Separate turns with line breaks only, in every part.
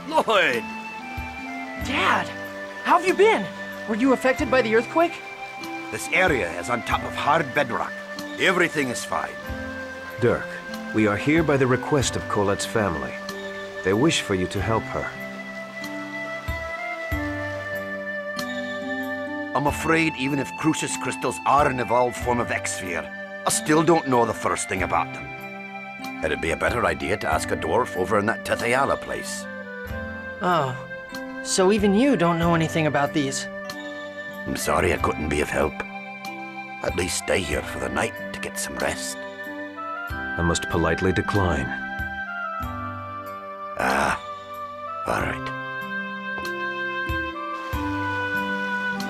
Lloyd!
Dad! How have you been? Were you affected by the earthquake?
This area is on top of hard bedrock. Everything is fine.
Dirk, we are here by the request of Colette's family. They wish for you to help her.
I'm afraid even if Crucius crystals are an evolved form of X-Sphere, I still don't know the first thing about them. It'd be a better idea to ask a dwarf over in that Tethayala place.
Oh, so even you don't know anything about these?
I'm sorry I couldn't be of help. At least stay here for the night to get some rest.
I must politely decline.
Ah, all right.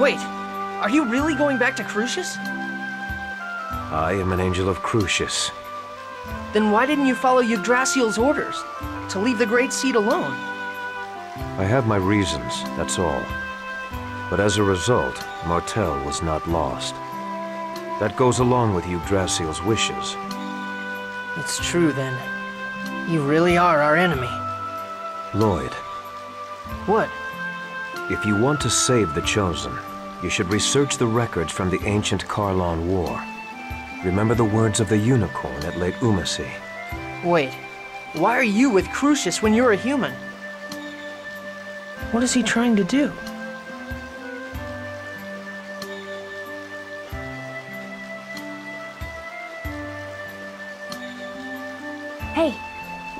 Wait, are you really going back to Crucius?
I am an angel of Crucius.
Then why didn't you follow Yggdrasil's orders? To leave the Great Seed alone?
I have my reasons, that's all. But as a result, Martel was not lost. That goes along with Yggdrasil's wishes.
It's true then. You really are our enemy.
Lloyd.
What?
If you want to save the Chosen, you should research the records from the ancient Karlan War. Remember the words of the unicorn at Lake Umasi.
Wait, why are you with Crucius when you're a human? What is he trying to do?
Hey,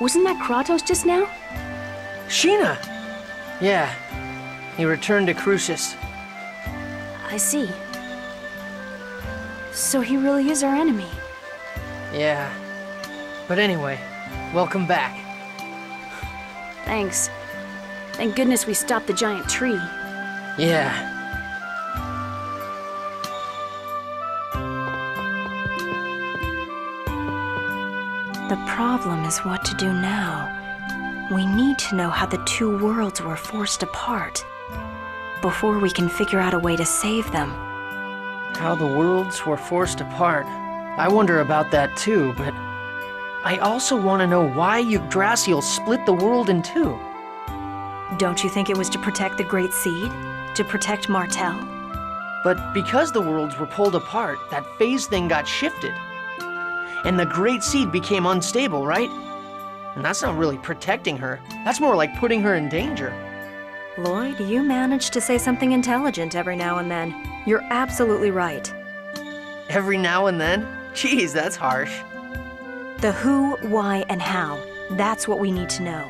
wasn't that Kratos just now?
Sheena! Yeah, he returned to Crucius.
I see. So he really is our enemy.
Yeah. But anyway, welcome back.
Thanks. Thank goodness we stopped the giant tree.
Yeah.
The problem is what to do now. We need to know how the two worlds were forced apart before we can figure out a way to save them.
How the worlds were forced apart. I wonder about that too, but I also want to know why Yggdrasil split the world in two.
Don't you think it was to protect the Great Seed? To protect Martel?
But because the worlds were pulled apart, that phase thing got shifted. And the Great Seed became unstable, right? And that's not really protecting her. That's more like putting her in danger.
Lloyd, you manage to say something intelligent every now and then. You're absolutely right.
Every now and then? Geez, that's harsh.
The who, why, and how. That's what we need to know.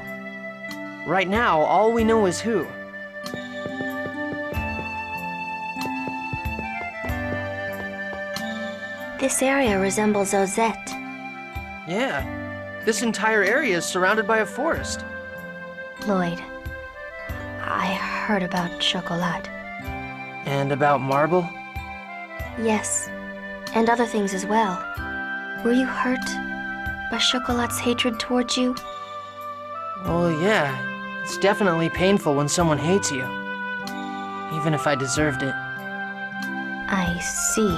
Right now, all we know is who.
This area resembles Ozette.
Yeah. This entire area is surrounded by a forest.
Lloyd, I heard about Chocolat.
And about Marble?
Yes, and other things as well. Were you hurt by Chocolat's hatred towards you?
Well, yeah. It's definitely painful when someone hates you. Even if I deserved it.
I see.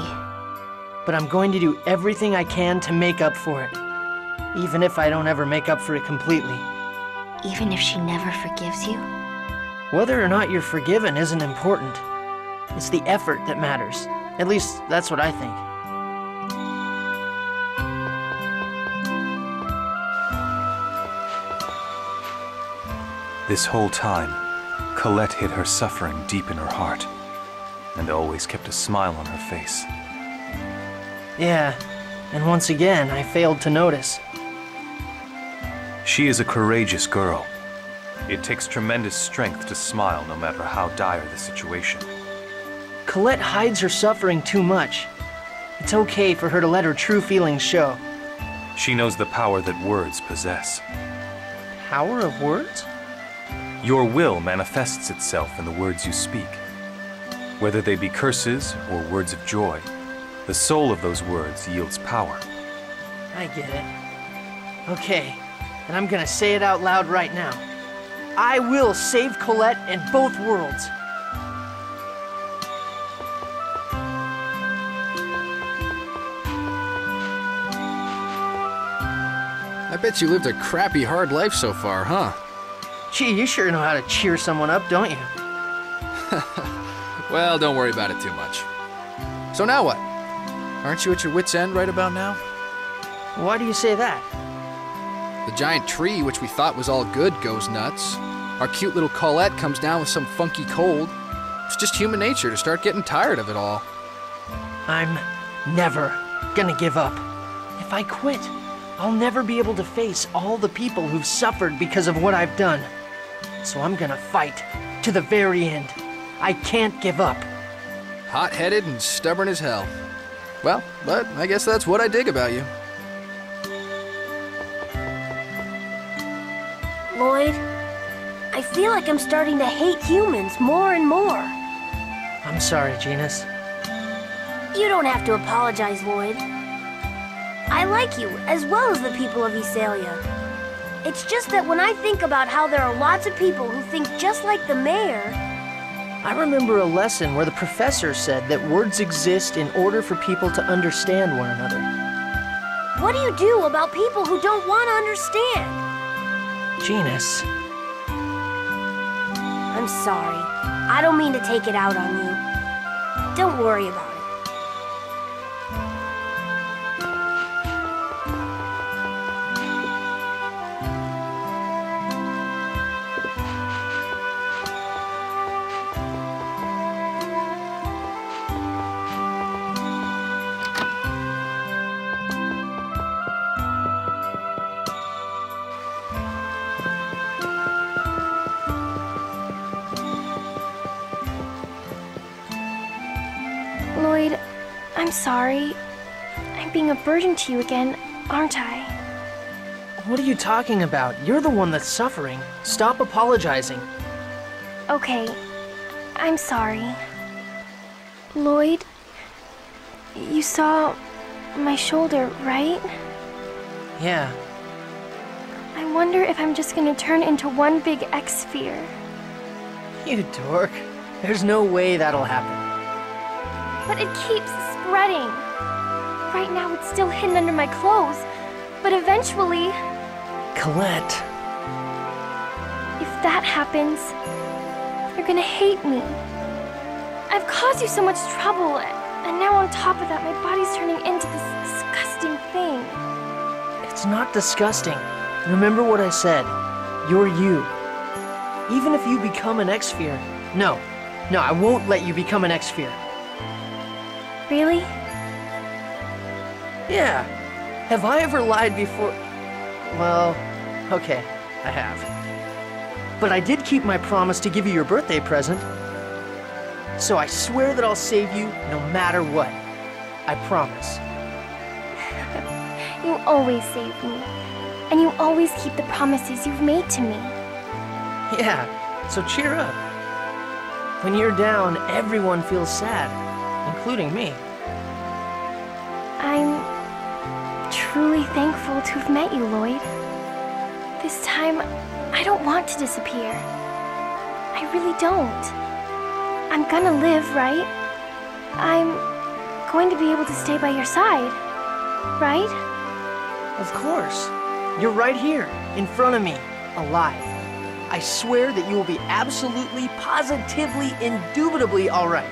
But I'm going to do everything I can to make up for it. Even if I don't ever make up for it completely.
Even if she never forgives you?
Whether or not you're forgiven isn't important. It's the effort that matters. At least, that's what I think.
This whole time, Colette hid her suffering deep in her heart, and always kept a smile on her face.
Yeah, and once again, I failed to notice.
She is a courageous girl. It takes tremendous strength to smile no matter how dire the situation.
Colette hides her suffering too much. It's okay for her to let her true feelings show.
She knows the power that words possess.
Power of words?
Your will manifests itself in the words you speak. Whether they be curses or words of joy, the soul of those words yields power.
I get it. Okay, and I'm gonna say it out loud right now. I will save Colette and both worlds.
I bet you lived a crappy hard life so far, huh?
Gee, you sure know how to cheer someone up, don't you?
Well, don't worry about it too much. So now what? Aren't you at your wit's end right about now?
Why do you say that?
The giant tree, which we thought was all good, goes nuts. Our cute little Colette comes down with some funky cold. It's just human nature to start getting tired of it all.
I'm never gonna give up. If I quit, I'll never be able to face all the people who've suffered because of what I've done. So I'm gonna fight to the very end. I can't give up.
Hot-headed and stubborn as hell. Well, but I guess that's what I dig about you.
Lloyd, I feel like I'm starting to hate humans more and more.
I'm sorry, Genis.
You don't have to apologize, Lloyd. I like you, as well as the people of Iselia. It's just that when I think about how there are lots of people who think just like the mayor...
I remember a lesson where the professor said that words exist in order for people to understand one another.
What do you do about people who don't want to understand?
Genis.
I'm sorry. I don't mean to take it out on you. Don't worry about it.
Lloyd, I'm sorry. I'm being a burden to you again, aren't I?
What are you talking about? You're the one that's suffering. Stop apologizing.
Okay, I'm sorry. Lloyd, you saw my shoulder, right?
Yeah.
I wonder if I'm just gonna turn into one big X-sphere.
You dork. There's no way that'll happen.
But it keeps spreading. Right now it's still hidden under my clothes, but eventually...
Colette.
If that happens, you're gonna hate me. I've caused you so much trouble, and now on top of that, my body's turning into this disgusting thing.
It's not disgusting. Remember what I said. You're you. Even if you become an X-sphere. No, I won't let you become an X-sphere.
Really?
Yeah. Have I ever lied before? Well, okay, I have. But I did keep my promise to give you your birthday present. So I swear that I'll save you no matter what. I promise.
You always save me. And you always keep the promises you've made to me.
Yeah, so cheer up. When you're down, everyone feels sad, including me.
I'm truly thankful to have met you, Lloyd. This time, I don't want to disappear. I really don't. I'm gonna live, right? I'm going to be able to stay by your side, right?
Of course. You're right here, in front of me, alive. I swear that you will be absolutely, positively, indubitably all right.